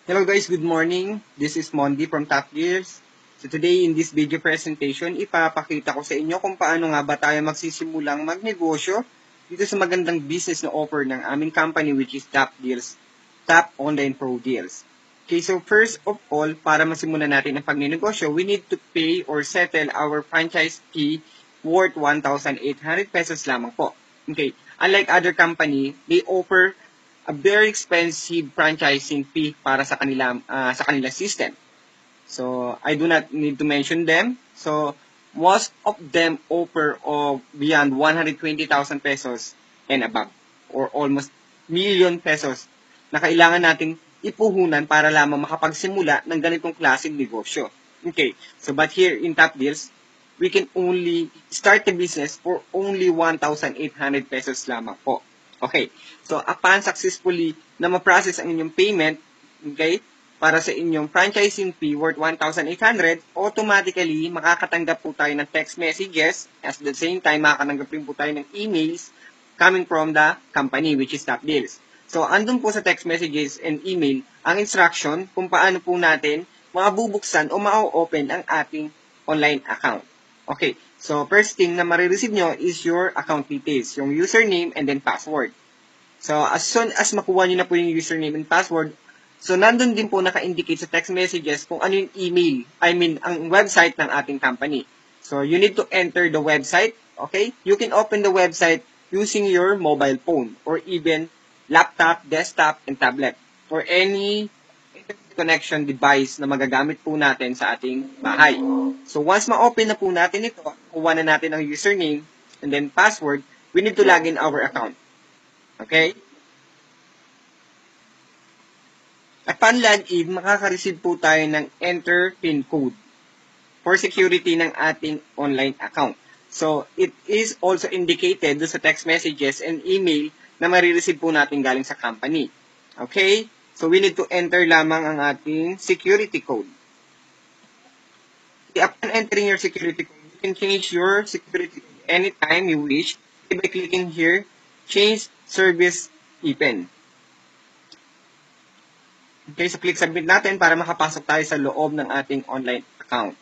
Hello guys, good morning. This is Mondi from Top Gears. So today in this video presentation, ipapakita ko sa inyo kung paano nga ba tayo magsisimulang magnegosyo dito sa magandang business na offer ng aming company which is Top Deals, Top Online Pro Deals. Okay, so first of all, para masimulan natin ang pagnenegosyo, we need to pay or settle our franchise fee worth 1,800 pesos lamang po. Okay, unlike other company, they offer a very expensive franchising fee para sa kanila system. So I do not need to mention them. So most of them offer of beyond 120,000 pesos and above or almost million pesos na kailangan nating ipuhunan para lamang makapagsimula ng ganitong klaseng negosyo. Okay, so but here in Top Deals, we can only start the business for only 1,800 pesos lamang po. Okay, so upon successfully na ma-process ang inyong payment, okay, para sa inyong franchising fee worth 1,800, automatically makakatanggap po tayo ng text messages, at the same time makakatanggap rin po tayo ng emails coming from the company which is Top Deals. So andun po sa text messages and email ang instruction kung paano po natin mabubuksan o ma-open ang ating online account. Okay, so first thing na marireceive nyo is your account details, yung username and then password. So as soon as makuha nyo na po yung username and password, so nandun din po naka-indicate sa text messages kung ano yung email, ang website ng ating company. So you need to enter the website, okay? You can open the website using your mobile phone or even laptop, desktop, and tablet or any connection device na magagamit po natin sa ating bahay. So once ma-open na po natin ito, kuha na natin ang username and then password, we need to log in our account. Okay? Upon login, makaka-receive po tayo ng enter PIN code for security ng ating online account. So it is also indicated sa text messages and email na marireceive po natin galing sa company. Okay? So we need to enter lamang ang ating security code. Upon entering your security code, you can change your security code anytime you wish by clicking here, change service IPN. Okay, so click submit natin para makapasok tayo sa loob ng ating online account.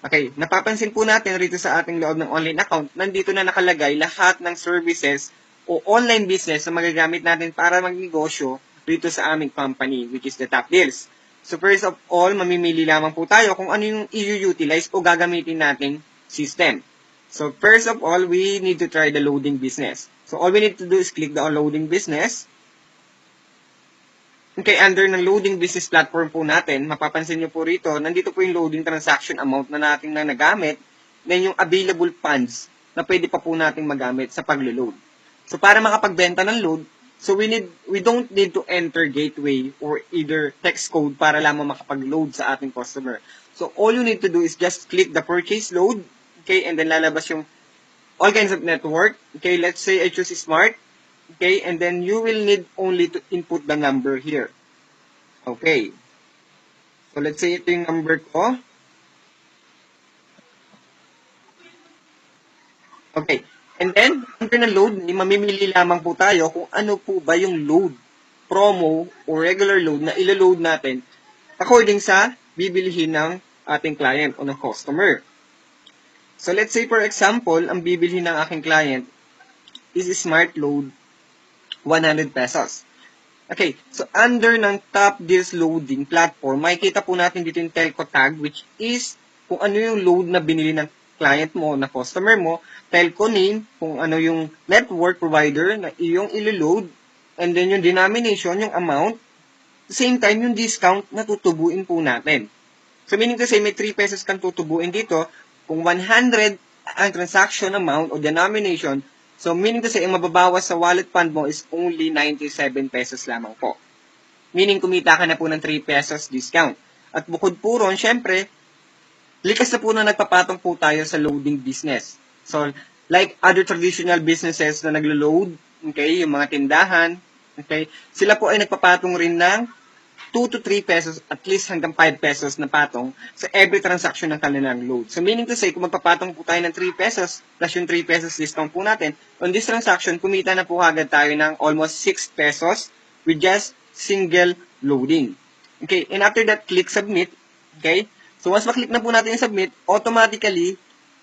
Okay, napapansin po natin rito sa ating loob ng online account, nandito na nakalagay lahat ng services o online business na magagamit natin para magnegosyo dito sa aming company, which is the Top Deals. So first of all, mamimili lamang po tayo kung ano yung i-utilize o gagamitin nating system. So first of all, we need to try the loading business. So all we need to do is click the loading business. Okay, under ng loading business platform po natin, mapapansin nyo po rito, nandito po yung loading transaction amount na natin na nagamit, then yung available funds na pwede pa po nating magamit sa paglo-load. So para makapagbenta ng load, so we don't need to enter gateway or either text code para lamang makapag-load sa ating customer. So all you need to do is just click the purchase load, okay, and then lalabas yung all kinds of network. Okay, let's say I choose Smart, okay, and then you will need only to input the number here. Okay. So let's say ito yung number ko. Okay. And then, under na load, mamimili lamang po tayo kung ano po ba yung load, promo, o regular load na ilo-load natin according sa bibilihin ng ating client o ng customer. So, let's say for example, ang bibilihin ng aking client is Smart Load 100 pesos. Okay, so under ng Top Deals Loading platform, makikita po natin dito yung telco tag which is kung ano yung load na binili ng client mo, na customer mo, telco name, kung ano yung network provider na iyong ilo-load, and then yung denomination, yung amount, at the same time, yung discount na tutubuin po natin. So, meaning to say, may 3 pesos kang tutubuin dito, kung 100 ang transaction amount o denomination, so meaning to say, ang mababawas sa wallet fund mo is only 97 pesos lamang po. Meaning, kumita ka na po ng 3 pesos discount. At bukod po ron, syempre, likas na po na nagpapatong po tayo sa loading business. So, like other traditional businesses na naglo-load, okay, yung mga tindahan, okay, sila po ay nagpapatong rin ng 2 to 3 pesos, at least hanggang 5 pesos na patong sa every transaction ng kanilang load. So, meaning to say, kung magpapatong po tayo ng 3 pesos, plus yung 3 pesos discount po natin, on this transaction, kumita na po agad tayo ng almost 6 pesos with just single loading. Okay, and after that, click submit. Okay, so once maklik na po natin yung submit, automatically,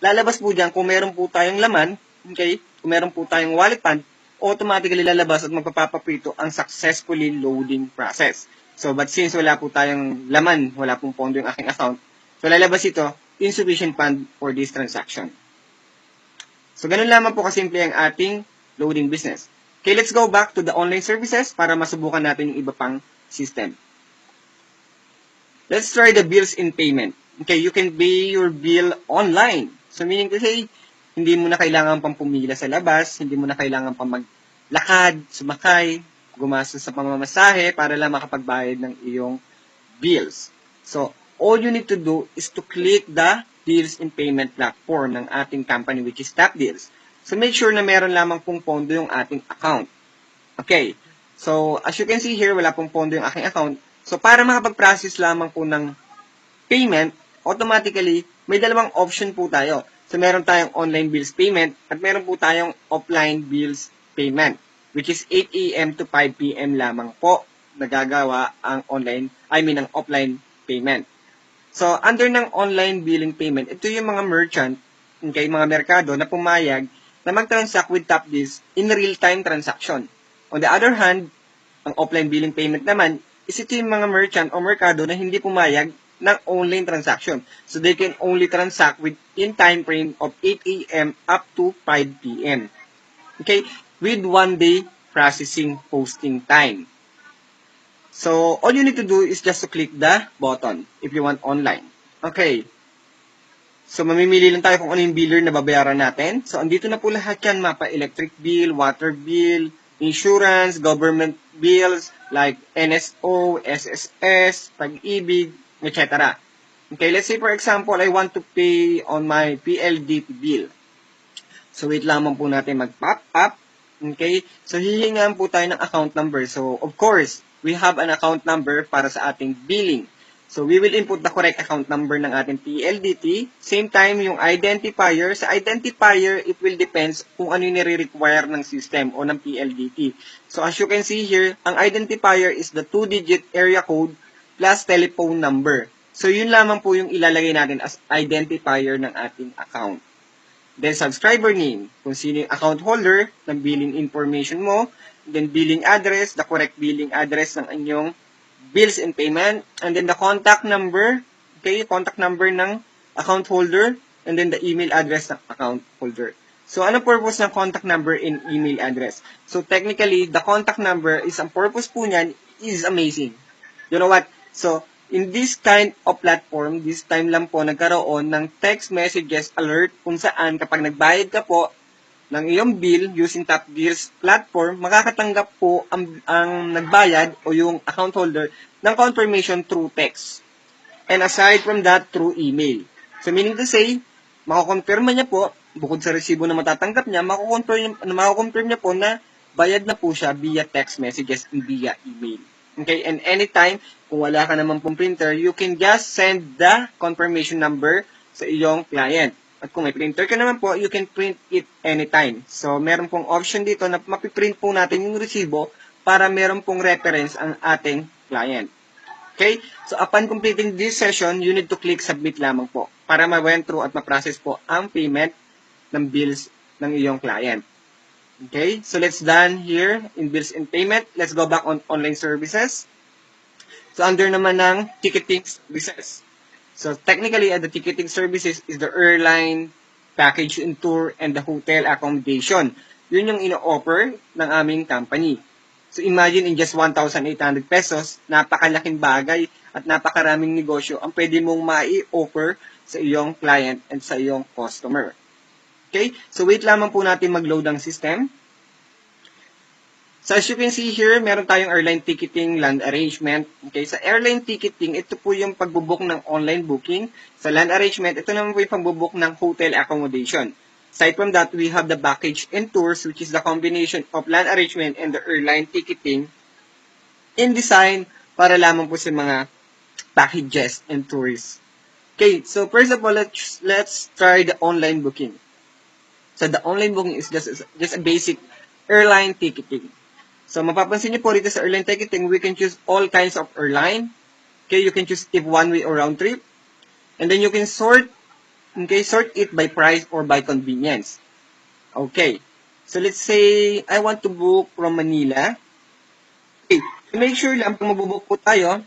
lalabas po dyan kung meron po tayong laman, okay, kung meron po tayong wallet fund, automatically lalabas at magpapapapito ang successfully loading process. So, but since wala po tayong laman, wala pong pondo yung aking account, so lalabas ito, insufficient fund for this transaction. So, ganun lamang po kasimple ang ating loading business. Okay, let's go back to the online services para masubukan natin yung iba pang system. Let's try the bills in payment. Okay, you can pay your bill online. So, meaning to say, hindi mo na kailangan pang pumila sa labas, hindi mo na kailangan pang maglakad, sumakay, gumastos sa pamamasahe para lang makapagbayad ng iyong bills. So, all you need to do is to click the bills in payment platform ng ating company, which is TapDeals. So, make sure na meron lamang pong pondo yung ating account. Okay, so as you can see here, wala pong pondo yung aking account. So, para makapag-process lamang po ng payment, automatically, may dalawang option po tayo. So, meron tayong online bills payment at meron po tayong offline bills payment, which is 8 a.m. to 5 p.m. lamang po nagagawa ang ang offline payment. So, under ng online billing payment, ito yung mga merchant, okay, mga merkado na pumayag na mag-transact with TapDeals in real-time transaction. On the other hand, ang offline billing payment naman, is ito yung mga merchant o merkado na hindi pumayag ng online transaction. So, they can only transact within time frame of 8 a.m. up to 5 p.m. Okay? With 1 day processing posting time. So, all you need to do is just to click the button if you want online. Okay. So, mamimili lang tayo kung ano yung biller na babayaran natin. So, andito na po lahat yan. Mapa electric bill, water bill, insurance, government bills like NSO, SSS, Pag-ibig, etc. Okay, let's say for example, I want to pay on my PLDT bill. So, wait lamang po natin mag-pop up. Okay, so hihingaan po tayo ng account number. So, of course, we have an account number para sa ating billing. So, we will input the correct account number ng ating PLDT. Same time, yung identifier. Sa identifier, it will depends kung ano yung nire-require ng system o ng PLDT. So, as you can see here, ang identifier is the 2-digit area code plus telephone number. So, yun lamang po yung ilalagay natin as identifier ng ating account. Then, subscriber name, kung sino yung account holder ng billing information mo. Then, billing address, the correct billing address ng inyong bills and payment, and then the contact number, okay, contact number ng account holder, and then the email address ng account holder. So, ano purpose ng contact number and email address? So, technically, the contact number is, ang purpose po niyan is amazing. You know what? So, in this kind of platform, this time lang po nagkaroon ng text messages alert kung saan kapag nagbayad ka po ng iyong bill using TapDeals platform, makakatanggap po ang nagbayad o yung account holder ng confirmation through text. And aside from that, through email. So meaning to say, makakonfirma niya po, bukod sa resibo na matatanggap niya, makakonfirm niya po na bayad na po siya via text messages and via email. Okay, and anytime, kung wala ka naman pong printer, you can just send the confirmation number sa iyong client. At kung may printer ka naman po, you can print it anytime. So, meron pong option dito na mapiprint po natin yung resibo para meron pong reference ang ating client. Okay? So, upon completing this session, you need to click submit lamang po para ma-went through at ma-process po ang payment ng bills ng iyong client. Okay? So, let's done here in bills and payment. Let's go back on online services. So, under naman ng ticketing services. So, technically, the ticketing services is the airline, package and tour, and the hotel accommodation. Yun yung ino-offer ng aming company. So, imagine in just 1,800 pesos, napakalaking bagay at napakaraming negosyo ang pwede mong mai-offer sa iyong client and sa iyong customer. Okay? So, wait lamang po natin mag-load ang system. So, as you can see here, meron tayong airline ticketing, land arrangement. Okay, sa airline ticketing, ito po yung pagbubook ng online booking. Sa land arrangement, ito naman po yung pagbubook ng hotel accommodation. Aside from that, we have the package and tours, which is the combination of land arrangement and the airline ticketing in design para lamang po sa mga packages and tours. Okay, so first of all, let's try the online booking. So, the online booking is just a basic airline ticketing. So, mapapansin niyo po dito sa airline ticketing, we can choose all kinds of airline. Okay, you can choose if one way or round trip. And then you can sort it by price or by convenience. Okay. So let's say I want to book from Manila. Okay. To make sure lang kung mabubook po tayo,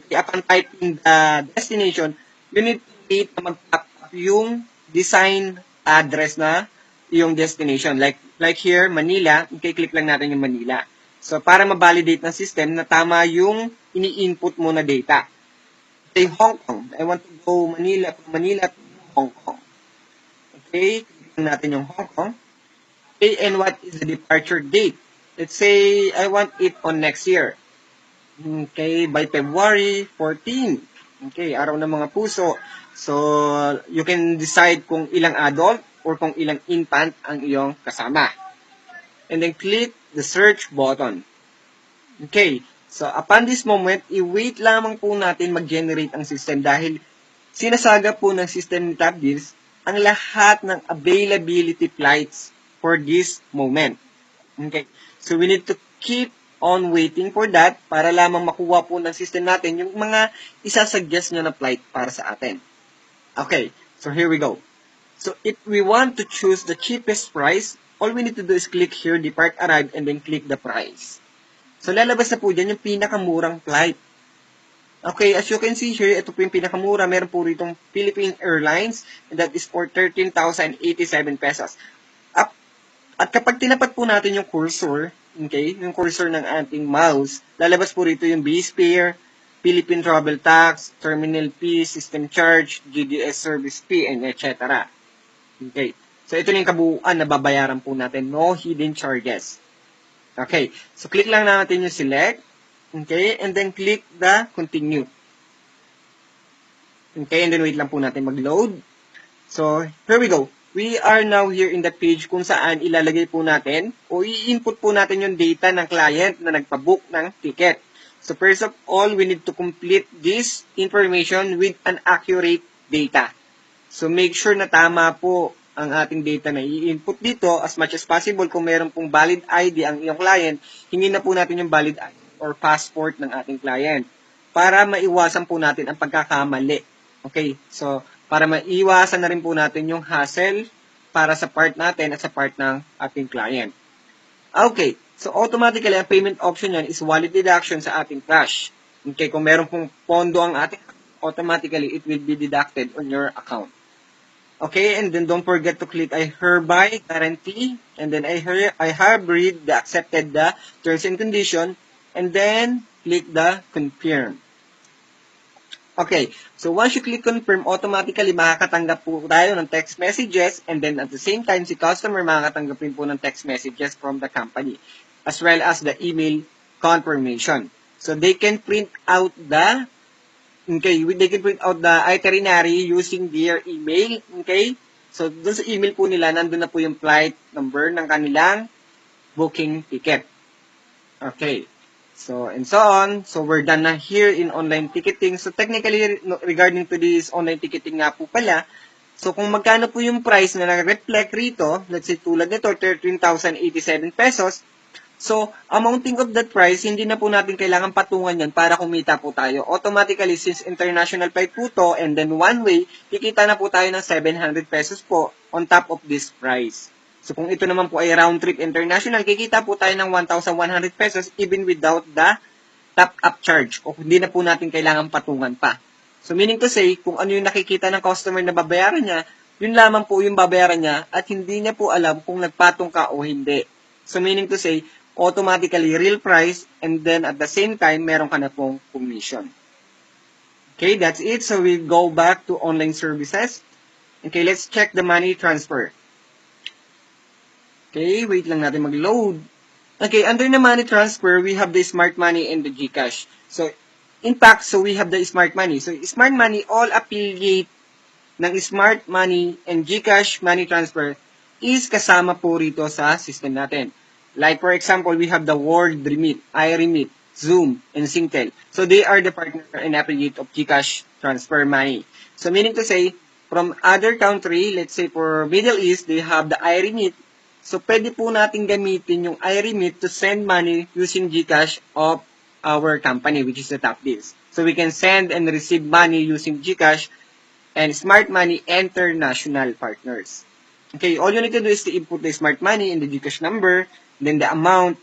upon typing the destination, you need to wait na mag-pop up yung design address na yung destination. Like here, Manila, i-click lang natin yung Manila. So, para ma-validate ng system na tama yung ini-input mo na data. Say Hong Kong. I want to go from Manila to Hong Kong. Okay, click lang natin yung Hong Kong. Okay, and what is the departure date? Let's say I want it on next year. Okay, by February 14. Okay, araw ng mga puso. So, you can decide kung ilang adult or kung ilang infant ang iyong kasama. And then click the search button. Okay, so upon this moment, i-wait lamang po natin mag-generate ang system dahil sinasagap po ng system ni TapDeals ang lahat ng availability flights for this moment. Okay, so we need to keep on waiting for that para lamang makuha po ng system natin yung mga isasuggest nyo na flight para sa atin. Okay, so here we go. So if we want to choose the cheapest price, all we need to do is click here, depart, arrive, and then click the price. So lalabas na po dyan yung pinakamurang flight. Okay, as you can see here, ito po yung pinakamura. Meron po rito Philippine Airlines, and that is for 13,087 pesos. At kapag tinapat po natin yung cursor, okay, yung cursor ng ating mouse, lalabas po rito yung base fare, Philippine Travel Tax, Terminal Fee, System Charge, GDS Service Fee, and etc. Okay. So, ito na yung kabuuan na babayaran po natin. No hidden charges. Okay. So, click lang natin yung select. Okay. And then, click the continue. Okay. And then, wait lang po natin mag-load. So, here we go. We are now here in the page kung saan ilalagay po natin o i-input po natin yung data ng client na nagpabook ng ticket. So, first of all, we need to complete this information with an accurate data. So, make sure na tama po ang ating data na i-input dito as much as possible. Kung meron pong valid ID ang iyong client, hingin na po natin yung valid ID or passport ng ating client para maiwasan po natin ang pagkakamali. Okay, so, para maiwasan na rin po natin yung hassle para sa part natin at sa part ng ating client. Okay, so automatically, ang payment option yan is wallet deduction sa ating cash. Okay, kung meron pong pondo ang ating, automatically, it will be deducted on your account. Okay, and then don't forget to click I hereby guarantee, and then I have read the accepted the terms and condition, and then click the confirm. Okay, so once you click confirm, automatically makakatanggap po tayo ng text messages, and then at the same time, si customer makakatanggap rin po ng text messages from the company, as well as the email confirmation. So they can print out the itinerary using their email. Okay, so dun sa email po nila, nandun na po yung flight number ng kanilang booking ticket. Okay. So, and so on. So, we're done na here in online ticketing. So, technically, regarding to this online ticketing nga po pala, so, kung magkano po yung price na nag-reflect rito, let's say tulad nito, 13,087 pesos. So, amounting of that price, hindi na po natin kailangan patungan yan para kumita po tayo. Automatically, since international flight po to, and then one way, kikita na po tayo ng 700 pesos po on top of this price. So, kung ito naman po ay round trip international, kikita po tayo ng 1,100 pesos even without the top-up charge o hindi na po natin kailangan patungan pa. So, meaning to say, kung ano yung nakikita ng customer na babayaran niya, yun lamang po yung babayaran niya at hindi niya po alam kung nagpatong ka o hindi. So, meaning to say, automatically real price and then at the same time, meron ka na pong commission. Okay, that's it. So, we go back to online services. Okay, let's check the money transfer. Okay, wait lang natin mag-load. Okay, under the money transfer, we have the Smart Money and the GCash. So, in fact, so we have the Smart Money. So, Smart Money, all affiliate ng Smart Money and GCash money transfer is kasama po rito sa system natin. Like, for example, we have the World Remit, iRemit, Zoom, and Singtel. So, they are the partner and affiliate of GCash transfer money. So, meaning to say, from other country, let's say for Middle East, they have the iRemit. So, pwede po natin gamitin yung iRemit to send money using GCash of our company, which is the Top Deals. So we can send and receive money using GCash and Smart Money International Partners. Okay, all you need to do is to input the Smart Money and the GCash number, then the amount,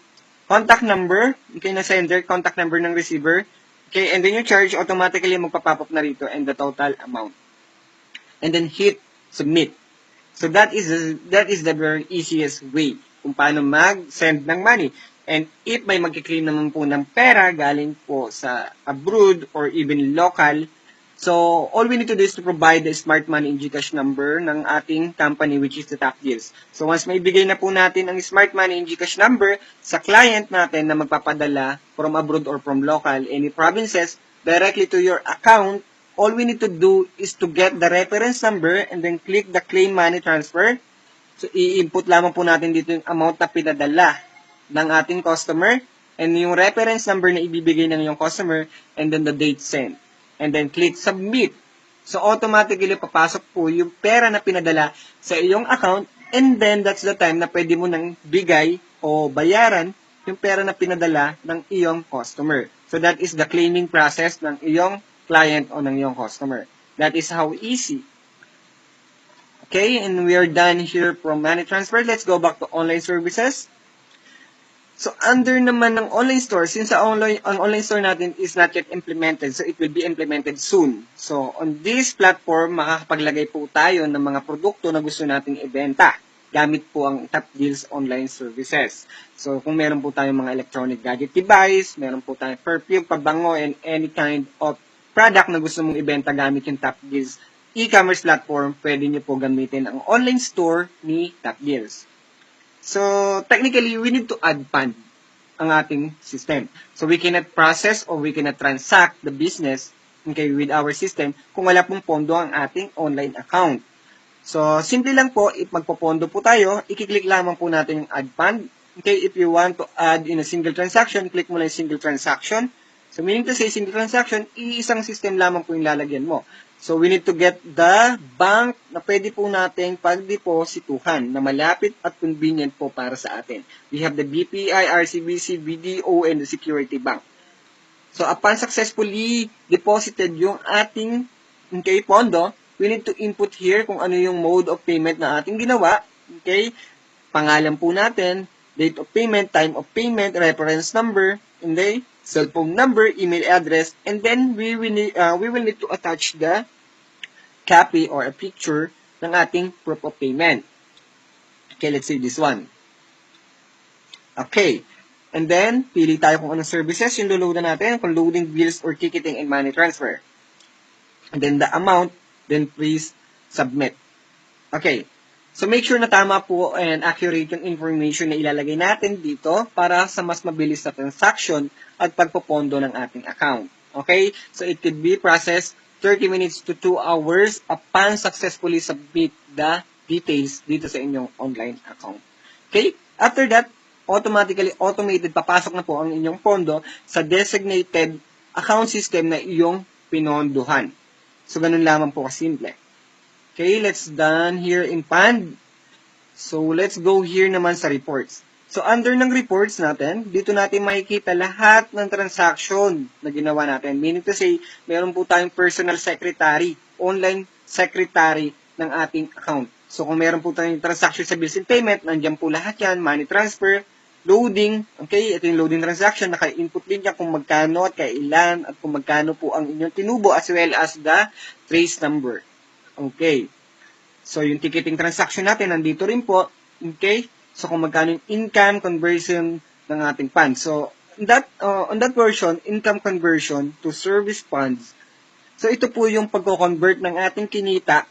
contact number, okay, na sender, contact number ng receiver, okay, and then yung charge, automatically magpa-pop up na rito and the total amount. And then hit submit. So that is the very easiest way kung paano mag-send ng money. And if may magkiklaim naman po ng pera galing po sa abroad or even local, so all we need to do is to provide the Smart Money and GCash number ng ating company, which is the Top Deals. So once may bigay na po natin ang Smart Money and GCash number sa client natin na magpapadala from abroad or from local, any provinces, directly to your account, all we need to do is to get the reference number and then click the claim money transfer. So, i-input lamang po natin dito yung amount na pinadala ng ating customer and yung reference number na ibibigay ng yung customer and then the date sent. And then click submit. So, automatically papasok po yung pera na pinadala sa iyong account and then that's the time na pwede mo nang bigay o bayaran yung pera na pinadala ng iyong customer. So, that is the claiming process ng iyong client o ng iyong customer. That is how easy. Okay, and we are done here from money transfer. Let's go back to online services. So, under naman ng online store, since ang online store natin is not yet implemented, so it will be implemented soon. So, on this platform, makakapaglagay po tayo ng mga produkto na gusto nating ibenta gamit po ang Top Deals online services. So, kung meron po tayong mga electronic gadget device, meron po tayong perfume, pabango, and any kind of product na gusto mong ibenta gamit yung Top Deals e-commerce platform, pwede nyo po gamitin ang online store ni Top Deals. So, technically, we need to add fund ang ating system. So, we cannot process or we cannot transact the business, okay, with our system kung wala pong pondo ang ating online account. So, simple lang po, if magpopondo po tayo, i-click lamang po natin yung add fund. Okay, if you want to add in a single transaction, click mo lang yung single transaction. So, meaning to say, single transaction, iisang system lamang po yung lalagyan mo. So, we need to get the bank na pwede po nating pagdeposituhan na malapit at convenient po para sa atin. We have the BPI, RCBC, BDO, and the Security Bank. So, upon successfully deposited yung ating pondo, we need to input here kung ano yung mode of payment na ating ginawa. Okay? Pangalan po natin, date of payment, time of payment, reference number, and cellphone number, email address, and then we will need to attach the copy or a picture ng ating proof of payment. Okay, let's say this one. Okay, and then pili tayo kung anong services yung luludan natin, kung loading bills or ticketing and money transfer. And then the amount, then please submit. Okay. So, make sure na tama po and accurate yung information na ilalagay natin dito para sa mas mabilis na transaction at pagpopondo ng ating account. Okay? So, it could be processed 30 minutes to 2 hours upon successfully submit the details dito sa inyong online account. Okay? After that, automated, papasok na po ang inyong pondo sa designated account system na iyong pinondohan. So, ganun lamang po kasimple. Okay, let's done here in fund. So, let's go here naman sa reports. So, under ng reports natin, dito natin makikita lahat ng transaction na ginawa natin. Meaning to say, meron po tayong personal secretary, online secretary ng ating account. So, kung meron po tayong transaction sa bills and payment, nandiyan po lahat yan, money transfer, loading, okay, ito yung loading transaction, naka-input din niya kung magkano at kailan at kung magkano po ang inyong tinubo as well as the trace number. Okay. So, yung ticketing transaction natin, nandito rin po. Okay. So, kung magkano yung income conversion ng ating funds. So, on that version, income conversion to service funds. So, ito po yung pagko-convert ng ating kinita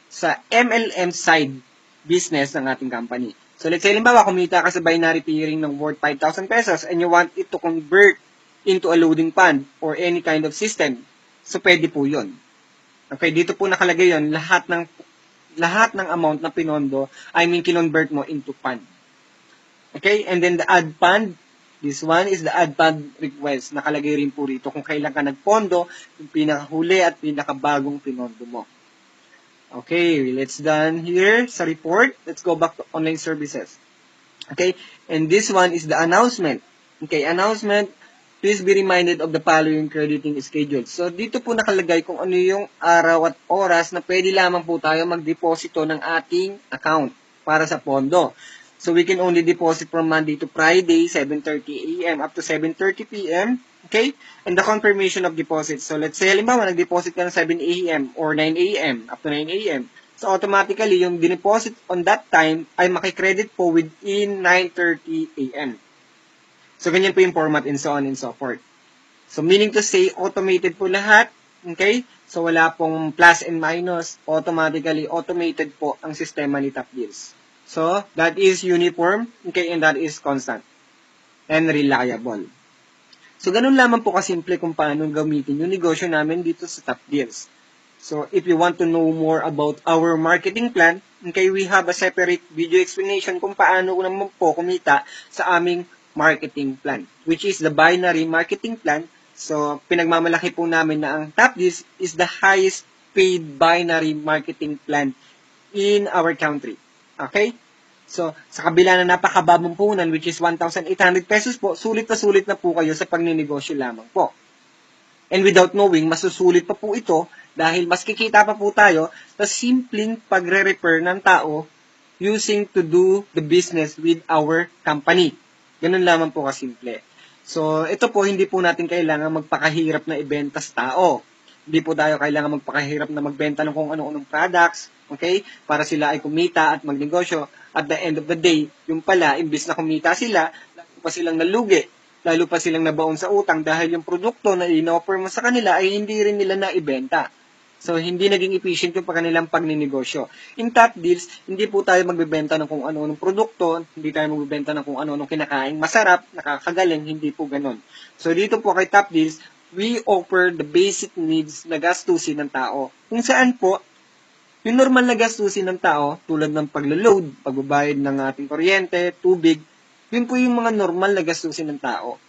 sa MLM side business ng ating company. So, let's say, limbawa, kumita ka sa binary pairing ng worth 5,000 pesos and you want it to convert into a loading fund or any kind of system. So, pwede po yun. Okay, dito po nakalagay yon lahat ng amount na pinondo, kinonvert mo into fund. Okay, and then the add fund, this one is the add fund request. Nakalagay rin po rito kung kailan ka nagpondo, yung pinakahuli at pinakabagong pinondo mo. Okay, let's done here sa report. Let's go back to online services. Okay, and this one is the announcement. Okay, announcement, please be reminded of the following crediting schedule. So, dito po nakalagay kung ano yung araw at oras na pwede lamang po tayo magdeposito ng ating account para sa pondo. So, we can only deposit from Monday to Friday, 7:30 a.m. up to 7:30 p.m. Okay? And the confirmation of deposit. So, let's say, halimbawa, nag-deposit ka ng 7 a.m. or 9 a.m. up to 9 a.m. So, automatically, yung dineposit on that time ay makikredit po within 9:30 a.m. So, ganyan po yung format and so on and so forth. So, meaning to say, automated po lahat. Okay? So, wala pong plus and minus. Automatically, automated po ang sistema ni Top Deals. So, that is uniform. Okay? And that is constant. And reliable. So, ganun lamang po kasimple kung paano gamitin yung negosyo namin dito sa Top Deals. So, if you want to know more about our marketing plan, okay, we have a separate video explanation kung paano naman po kumita sa aming marketing plan, which is the binary marketing plan. So, pinagmamalaki po namin na ang Top Deals is the highest paid binary marketing plan in our country. Okay? So, sa kabila na napakababang punan, which is 1,800 pesos po, sulit na po kayo sa pagninegosyo lamang po. And without knowing, masusulit pa po ito dahil mas kikita pa po tayo sa simpleng pagre-refer ng tao using to do the business with our company. Ganun lamang po kasimple. So, ito po, hindi po natin kailangan magpakahirap na ibenta sa tao. Hindi po tayo kailangan magpakahirap na magbenta ng kung ano-anong products, okay? Para sila ay kumita at magnegosyo. At the end of the day, yung pala, imbis na kumita sila, lalo pa silang nalugi. Lalo pa silang nabaon sa utang dahil yung produkto na in-offer mo sa kanila ay hindi rin nila naibenta. So, hindi naging efficient yung kanilang pagninegosyo. In Top Deals, hindi po tayo magbebenta ng kung ano-anong produkto, hindi tayo magbebenta ng kung ano-anong kinakain masarap, nakakagaling, hindi po ganun. So, dito po kay Top Deals, we offer the basic needs na gastusin ng tao. Kung saan po, yung normal na gastusin ng tao, tulad ng paglo-load, pagbabayad ng ating kuryente, tubig, yun po yung mga normal na gastusin ng tao.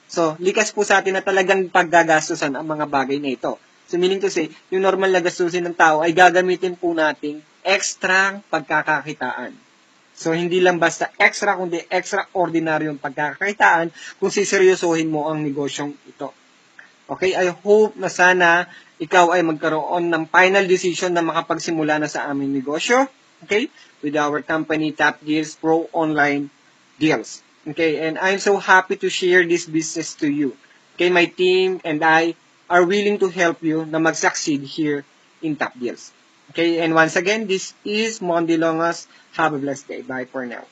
So, likas po sa atin na talagang paggagastusan ang mga bagay na ito. So, meaning to say, yung normal na gastusin ng tao ay gagamitin po nating extra pagkakakitaan. So, hindi lang basta extra, kundi extraordinary yung pagkakakitaan kung siseryosohin mo ang negosyong ito. Okay, I hope na sana ikaw ay magkaroon ng final decision na makapagsimula na sa aming negosyo. Okay, with our company Top Deals Pro Online Deals. Okay, and I'm so happy to share this business to you. Okay, my team and I are willing to help you na mag-succeed here in Top Deals. Okay, and once again, this is Mondi Longas. Have a blessed day. Bye for now.